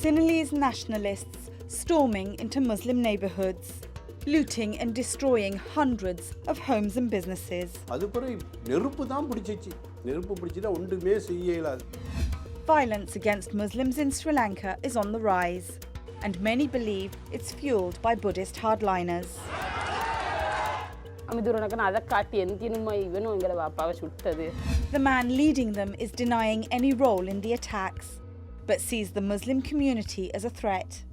Sinhalese nationalists storming into Muslim neighbourhoods, looting and destroying hundreds of homes and businesses. Violence against Muslims in Sri Lanka is on the rise, and many believe it's fueled by Buddhist hardliners. The man leading them is denying any role in the attacks, but sees the Muslim community as a threat.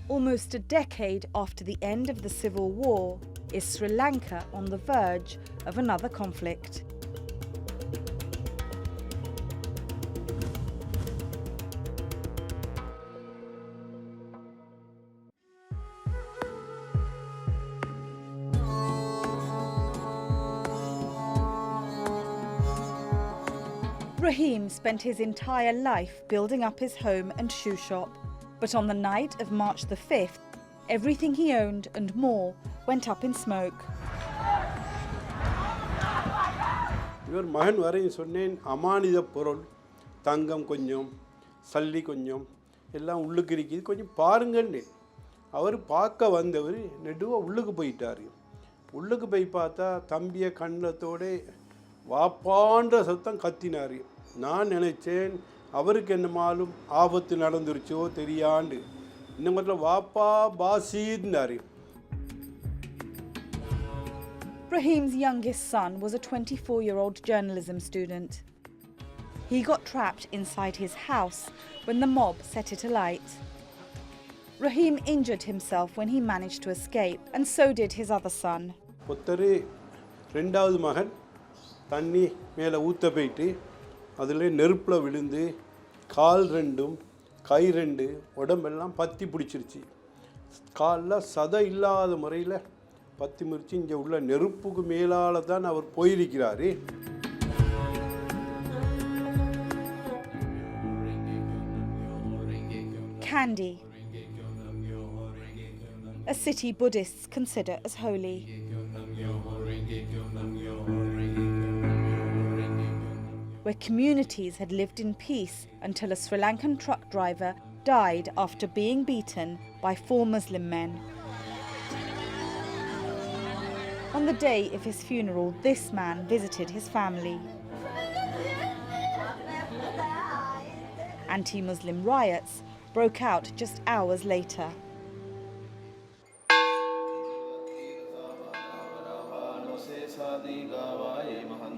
Almost a decade after the end of the civil war, is Sri Lanka on the verge of another conflict? Rahim spent his entire life building up his home and shoe shop. But on the night of March the 5th, everything he owned and more went up in smoke. இவர் மகன் வரையும் சொன்னேன், அமானித பொருள் தங்கம் கொஞ்சம் சல்லி கொஞ்சம் எல்லாம் உள்ளுக்கு இருக்குது, கொஞ்சம் பாருங்கன்னு. அவர் பார்க்க வந்தவர் நெடுவாக உள்ளுக்கு போயிட்டார். உள்ளுக்கு போய் பார்த்தா தம்பியை கண்ணத்தோட வாப்பான்ற சத்தம் கத்தினார். நான் நினச்சேன் அவருக்கு என்ன மாலும் ஆபத்து நடந்துருச்சோ தெரியாண்டு. இந்த மாதிரி வாப்பா பாசின்னாரு. Rahim's youngest son was a 24-year-old journalism student. He got trapped inside his house when the mob set it alight. Rahim injured himself when he managed to escape, and so did his other son. ஒத்தரு ரெண்டாவது மகன் தண்ணி மேலே ஊற்ற போயிட்டு அதில் நெருப்பில் விழுந்து கால் ரெண்டும் கை ரெண்டு உடம்பெல்லாம் பற்றி பிடிச்சிருச்சு. காலில் சதை இல்லாத முறையில் பற்றி முறிச்சு இங்கே உள்ள நெருப்புக்கு மேலால் தான் அவர் போயிருக்கிறார். Kandy, a city Buddhists consider as holy. Where communities had lived in peace until a Sri Lankan truck driver died after being beaten by 4 Muslim men. On the day of his funeral, this man visited his family. Anti-Muslim riots broke out just hours later.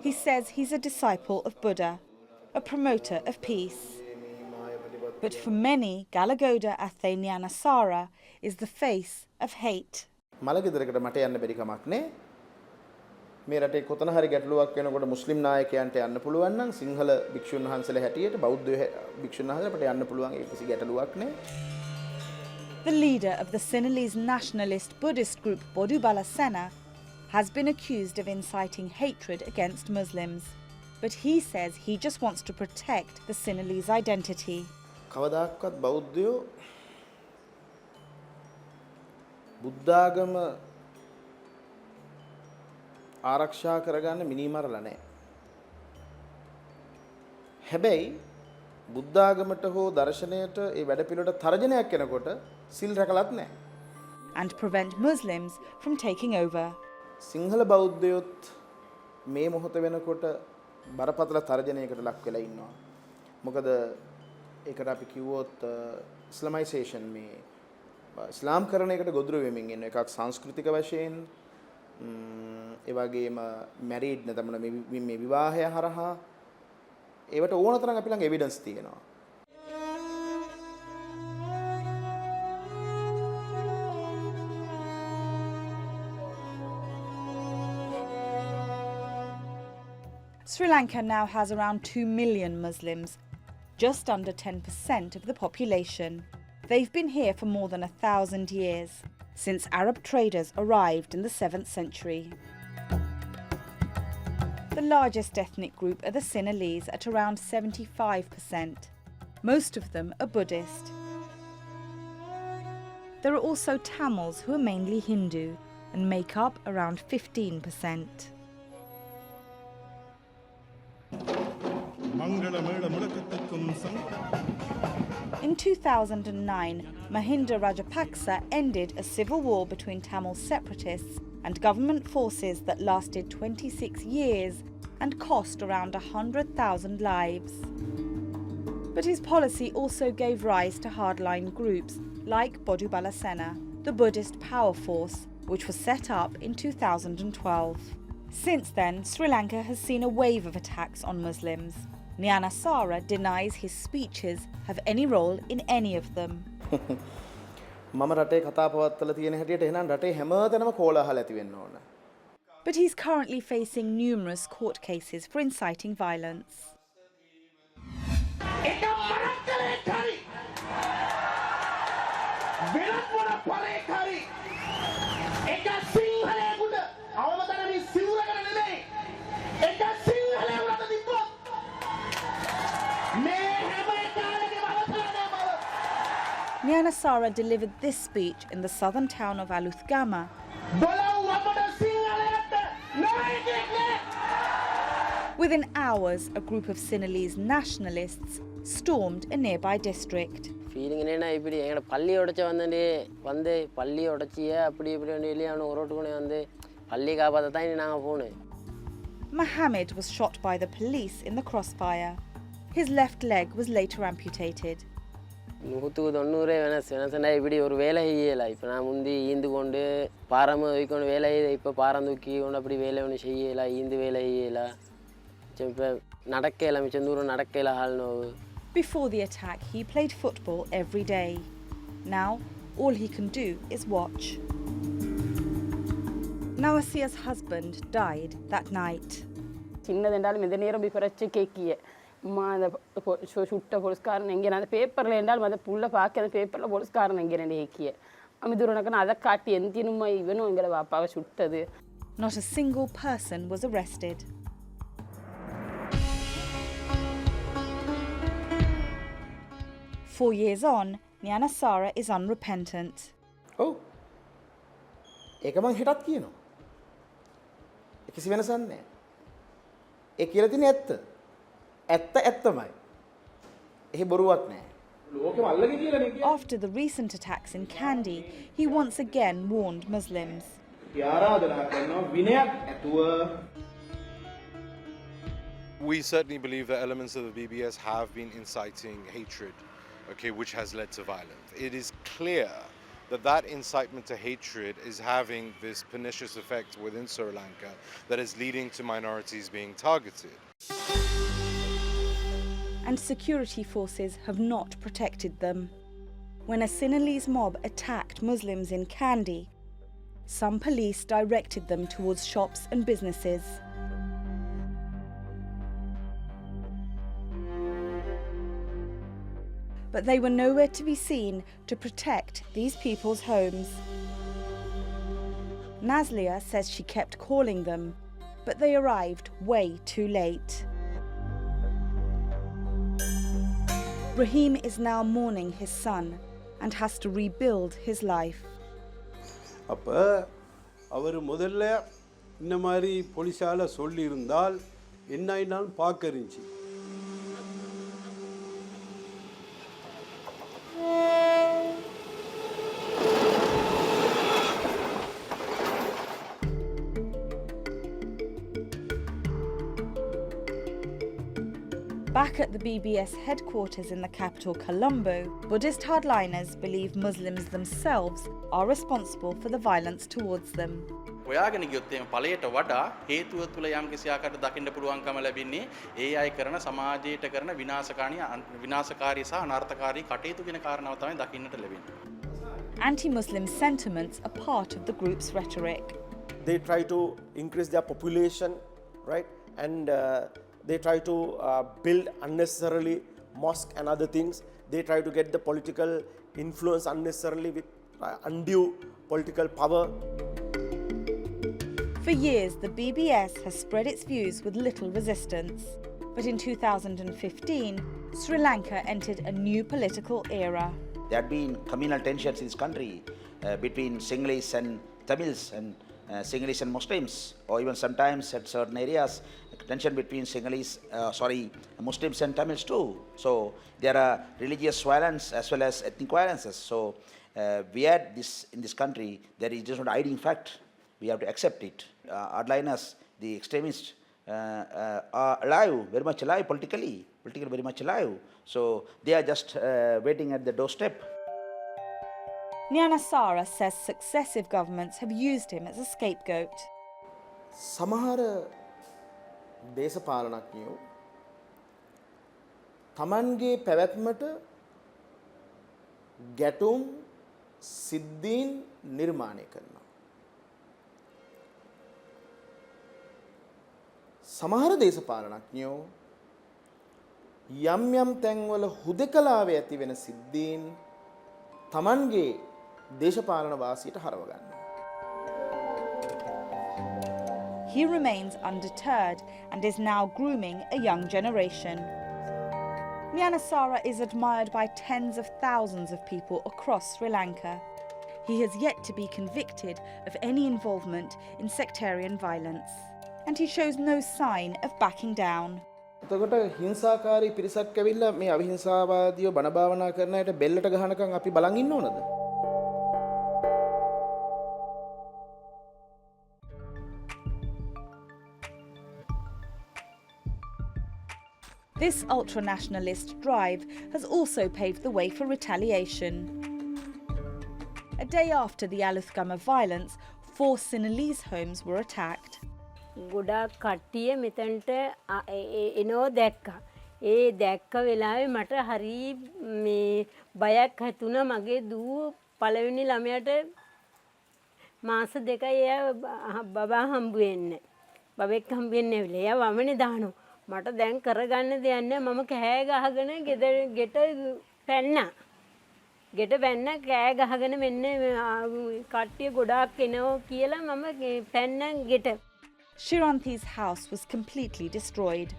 He says he's a disciple of Buddha, a promoter of peace. But for many, Galagoda Athenianasara is the face of hate. මලගෙදරකට මට යන්න බැරි කමක් නේ. මේ රටේ කොතන හරි ගැටලුවක් වෙනකොට මුස්ලිම් නායකයන්ට යන්න පුළුවන් නම් සිංහල භික්ෂුන් වහන්සේලා හැටියට බෞද්ධ භික්ෂුන් වහන්සේලාට යන්න පුළුවන් ඒ කිසි ගැටලුවක් නේ. The leader of the Sinhalese nationalist Buddhist group Bodubala Sena has been accused of inciting hatred against Muslims. But he says he just wants to protect the Sinhalese identity. කවදාක්වත් බෞද්ධයෝ බුද්ධාගම ආරක්ෂා කරගන්න මිනිමරලා නැහැ. හැබැයි බුද්ධාගමට හෝ දර්ශනයට ඒ වැඩපිළිවෙලට තර්ජනයක් එනකොට සිල් රැකලත් නැහැ. And prevent Muslims from taking over. Sinhala බෞද්ධයොත් මේ මොහොත වෙනකොට බරපතල තර්ජනයකට ලක් වෙලා ඉන්නවා. මොකද ඒකට අපි කිව්වොත් ඉස්ලාමයිසේෂන් මේ ඉස්ලාම් කරණයකට ගොදුරු වෙමින් ඉන්න එකක් සංස්කෘතික වශයෙන් ඒ වගේම මැරිඩ් නැතමන මේ විවාහය හරහා ඒවට ඕන තරම් අපි ළඟ එවිඩන්ස් තියෙනවා. Sri Lanka now has around 2 million Muslims, just under 10% of the population. They've been here for more than 1,000 years, since Arab traders arrived in the 7th century. The largest ethnic group are the Sinhalese at around 75%. Most of them are Buddhist. There are also Tamils who are mainly Hindu and make up around 15%. In 2009, Mahinda Rajapaksa ended a civil war between Tamil separatists and government forces that lasted 26 years and cost around 100,000 lives. But his policy also gave rise to hardline groups like Bodubala Sena, the Buddhist power force, which was set up in 2012. Since then, Sri Lanka has seen a wave of attacks on Muslims. Nyana Sara denies his speeches have any role in any of them. මම රටේ කතා පවත්වලා තියෙන හැටියට එහෙනම් රටේ හැමතැනම කෝලාහල ඇති වෙන්න ඕන. But he's currently facing numerous court cases for inciting violence. Nyana Sara delivered this speech in the southern town of Aluthgama. Within hours, a group of Sinhalese nationalists stormed a nearby district. Feeling என்னன்னா இப்படி எங்க பள்ளி உடைச்ச வந்து பள்ளி உடைச்சிய அப்படி இப்படி வெளிய அவன ரோட்டுக்குனே வந்து பள்ளி காப்பாத்த தான் நாங்க போனோம். Mohammed was shot by the police in the crossfire. His left leg was later amputated. 190 වෙනසனா இப்படி ஒரு வேலை செய்யல. இப்ப நான் முந்தி ஈந்து கொண்டு பாரம் வைக்கணும் வேலை இப்ப பாரம் தூக்கி கொண்டு அப்படி வேலை ஒண்ணு செய்யல ஈந்து வேலை செய்யல. இப்ப நடக்கல மிச்சம் தூரம் நடக்கல ஹால் நோவு. Before the attack, he played football every day. Now, all he can do is watch. Nawasia's husband died that night. சின்னதென்றாலும் இந்த நேரம் பிறச்சு கேக்கிய அம்மா அந்த சுட்ட போலீஸ்காரன் எங்கே அந்த பேப்பரில் என்றாலும் அந்த புள்ள பார்க்க அந்த பேப்பரில் போலீஸ்காரன் எங்கே ரெண்டு கேக்கிய அமிதுரனக்கு அதை காட்டி எந்தினுமா இவனும் எங்களை பாப்பாவை சுட்டது. Not a single person was arrested. Four years on, Nyana Sara is unrepentant. ඔව්. ඒක මං හෙටත් කියනවා. ඒ කිසි වෙනසක් නැහැ. ඒ කියලා තියෙන ඇත්ත. ඇත්ත ඇත්තමයි. එහෙ බොරුවක් නැහැ. ලෝකෙම අල්ලගෙන කියලා නේ. After the recent attacks in Kandy, he once again warned Muslims. ආරාධනා කරනවා විනයක් ඇතුව. We certainly believe that elements of the BBS have been inciting hatred, okay, which has led to violence. It is clear that that incitement to hatred is having this pernicious effect within Sri Lanka that is leading to minorities being targeted. And security forces have not protected them. When a Sinhalese mob attacked Muslims in Kandy, some police directed them towards shops and businesses. But they were nowhere to be seen to protect these people's homes. Nazlia says she kept calling them, but they arrived way too late. Rahim is now mourning his son and has to rebuild his life. அப்ப அவர் முதல்ல இந்த மாதிரி போலீஸால சொல்லி இருந்தால் என்ன ஆயினாலும் பார்க்க இருந்துச்சு. Back at the BBS headquarters in the capital Colombo, Buddhist hardliners believe Muslims themselves are responsible for the violence towards them. හොයාගෙන ගියොත් එහෙම ඵලයට වඩා හේතුව තුල යම් කිසි ආකාරයකට දකින්න පුළුවන්කම ලැබෙන්නේ ඒ අය කරන සමාජයට කරන විනාශකාරී සහ අනර්ථකාරී කටයුතු කියන කාරණාව තමයි දකින්නට ලැබෙන්නේ. Anti-Muslim sentiments are part of the group's rhetoric. They try to increase their population, right? And they try to build unnecessarily mosque and other things. They try to get the political influence unnecessarily with undue political power. For years, the BBS has spread its views with little resistance. But in 2015, Sri Lanka entered a new political era. There had been communal tensions in this country between Sinhalese and Tamils, and Sinhalese and Muslims, or even sometimes at certain areas, tension between Muslims and Tamils too. So there are religious violence as well as ethnic violences. So we had this in this country. There is just not a hiding fact. We have to accept it. Hardliners, the extremists, are alive, very much alive politically very much alive. So they are just waiting at the doorstep. Nyanasara says successive governments have used him as a scapegoat. සමහර දේශපාලනඥයෝ තමන්ගේ පැවැත්මට ගැටුම් සිද්ධීන් නිර්මාණය කරනවා. සමහර දේශපාලනඥයෝ යම් යම් තැන්වල හුදකලාවේ ඇති වෙන සිද්ධීන් තමන්ගේ දේශපාලන වාසියට හරව ගන්නවා. He remains undeterred and is now grooming a young generation. Nyanasara is admired by tens of thousands of people across Sri Lanka. He has yet to be convicted of any involvement in sectarian violence, and he shows no sign of backing down. එතකොට හිංසාකාරී පිරිසක් ඇවිල්ලා මේ අවිහිංසාවාදීව බණ භාවනා කරන අයට බෙල්ලට ගහනකම් අපි බලන් ඉන්න ඕනද? This ultra-nationalist drive has also paved the way for retaliation. A day after the Aluthgama violence, 4 Sinhalese homes were attacked. ගොඩාක් කට්ටිය මෙතනට එනෝ දැක්කා. ඒ දැක්ක වෙලාවේ මට හරි මේ බයක් හිතුණා. මගේ දූ පළවෙනි ළමයාට මාස 2යි එයා බබා හම්බ වෙන්නේ. බබෙක් හම්බ වෙන්නේ නැවිල. එයා වමනේ දානවා. මට දැන් කරගන්න දෙයක් නැහැ. මම කෑ ගහගෙන ගෙට පැන්නා. ගෙට පැන්න කෑ ගහගෙන මෙන්න කට්ටිය ගොඩාක් එනවා කියලා මම පැන්න ගෙට. Shiranthi's house was completely destroyed.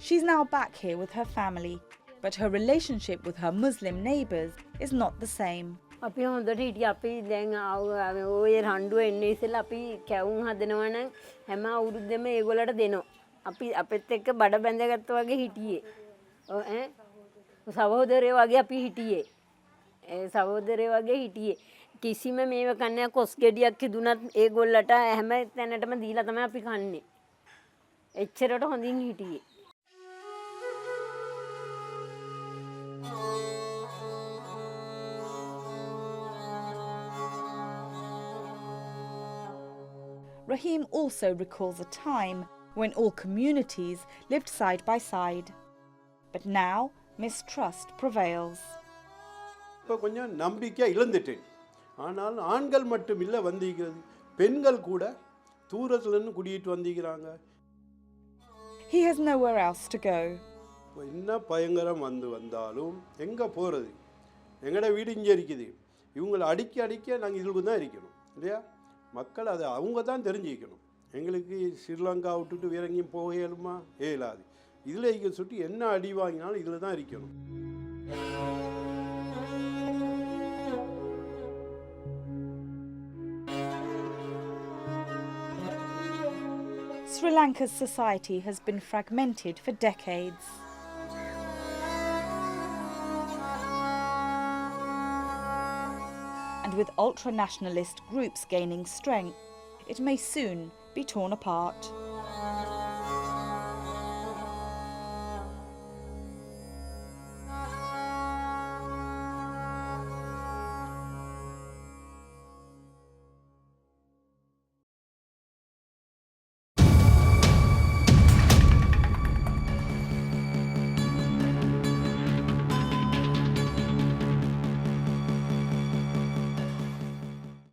She's now back here with her family, but her relationship with her Muslim neighbours is not the same. අපි හොඳට හිටියේ. අපි දැන් ඔය රණ්ඩුව එන්නේ ඉස්සෙල්ලා අපි කැවුම් හදනවා නම් හැම අවුරුද්දෙම ඒගොල්ලන්ට දෙනවා. අපි අපෙත් එක්ක බඩ බැඳගත්තා වගේ හිටියේ. සහෝදරයෝ වගේ අපි හිටියේ. සහෝදරයෝ වගේ හිටියේ. කිසිම මේව කන්නේ කොස් ගෙඩියක් හිදුනත් ඒගොල්ලට හැම තැනටම දීලා තමයි අපි කන්නේ. එච්චරට හොඳින් හිටියේ. Rahim also recalls a time when all communities lived side by side. But now mistrust prevails. இப்போ கொஞ்சம் நம்பிக்கை இழந்துட்டேன். ஆனால் ஆண்கள் மட்டும் இல்லை வந்திருக்கிறது, பெண்கள் கூட தூரத்துலேருந்து குடியிட்டு வந்திருக்கிறாங்க. He has nowhere else to go. என்ன பயங்கரம் வந்தாலும் எங்கே போகிறது? எங்களோட வீடு இங்கே இருக்குது. இவங்களை அடிக்க நாங்கள் இதுக்கு தான் இருக்கணும் இல்லையா? மக்கள் அதை அவங்க தான் தெரிஞ்சுக்கணும். எங்களுக்கு ஸ்ரீலங்கா விட்டுட்டு வேற எங்கேயும் போக இயலுமா? இயலாது. இதில் இங்கே சுற்றி என்ன அடி வாங்கினாலும் இதில் தான் இருக்கணும். Sri Lanka's society has been fragmented for decades. And with ultra-nationalist groups gaining strength, it may soon be torn apart.